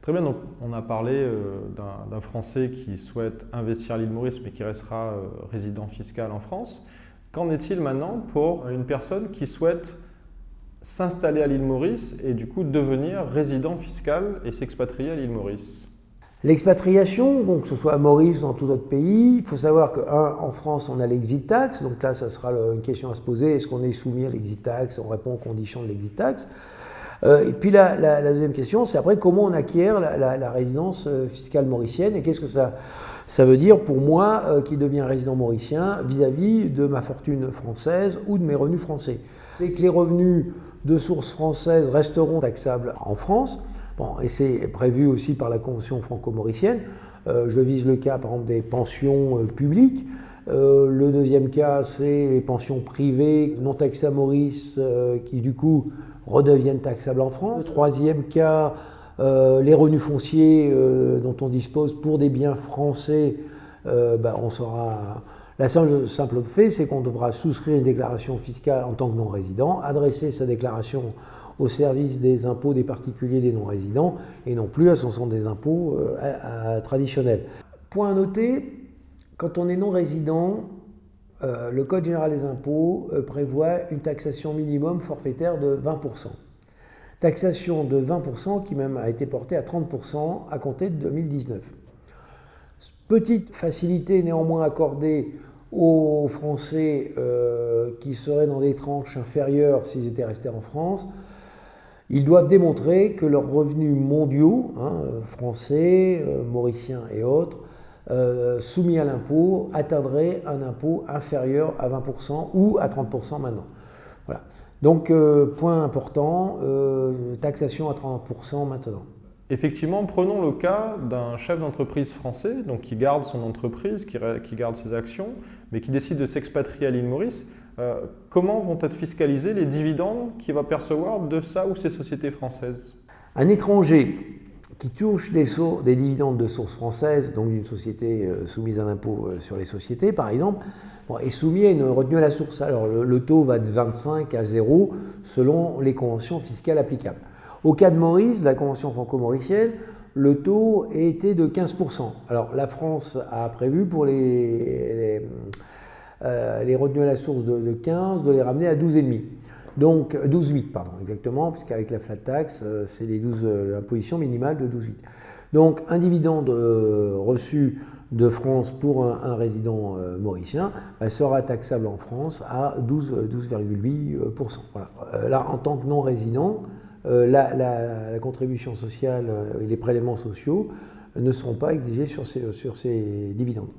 Très bien, donc on a parlé d'un Français qui souhaite investir à l'île Maurice mais qui restera résident fiscal en France. Qu'en est-il maintenant pour une personne qui souhaite s'installer à l'île Maurice et du coup devenir résident fiscal et s'expatrier à l'île Maurice? L'expatriation, donc que ce soit à Maurice ou dans tout autre pays, il faut savoir qu'en France, on a l'exit tax, donc là, ça sera une question à se poser, est-ce qu'on est soumis à l'exit tax, on répond aux conditions de l'exit tax. Et puis la deuxième question, c'est après comment on acquiert la résidence fiscale mauricienne et qu'est-ce que ça veut dire pour moi qui deviens résident mauricien vis-à-vis de ma fortune française ou de mes revenus français. C'est que les revenus de source française resteront taxables en France. Bon, et c'est prévu aussi par la Convention franco-mauricienne. Je vise le cas, par exemple, des pensions publiques. Le deuxième cas, c'est les pensions privées non taxées à Maurice qui, du coup, redeviennent taxables en France. Le troisième cas, les revenus fonciers dont on dispose pour des biens français, on saura. La simple fait, c'est qu'on devra souscrire une déclaration fiscale en tant que non-résident, adresser sa déclaration au service des impôts des particuliers des non-résidents et non plus à son centre des impôts traditionnel. Point à noter, quand on est non-résident, le Code général des impôts prévoit une taxation minimum forfaitaire de 20%. Taxation de 20% qui même a été portée à 30% à compter de 2019. Petite facilité néanmoins accordée aux Français qui seraient dans des tranches inférieures s'ils étaient restés en France. Ils doivent démontrer que leurs revenus mondiaux, français, mauriciens et autres, soumis à l'impôt, atteindraient un impôt inférieur à 20% ou à 30% maintenant. Voilà. Donc, point important, taxation à 30% maintenant. Effectivement, prenons le cas d'un chef d'entreprise français donc qui garde son entreprise, qui garde ses actions, mais qui décide de s'expatrier à l'île Maurice. Comment vont être fiscalisés les dividendes qu'il va percevoir de sa ou ses sociétés françaises? Un étranger qui touche des dividendes de source française, donc d'une société soumise à l'impôt sur les sociétés par exemple, est soumis à une retenue à la source. Alors le taux va de 25 à 0 selon les conventions fiscales applicables. Au cas de Maurice, de la Convention franco-mauricienne, le taux était de 15%. Alors la France a prévu pour les retenues à la source de 15 de les ramener à 12,5. Donc 12,8 pardon, exactement, puisqu'avec la flat tax, c'est l'imposition minimale de 12,8. Donc un dividende reçu de France pour un résident mauricien sera taxable en France à 12,8%. Voilà. Là, en tant que non-résident, la contribution sociale et les prélèvements sociaux ne seront pas exigés sur ces dividendes.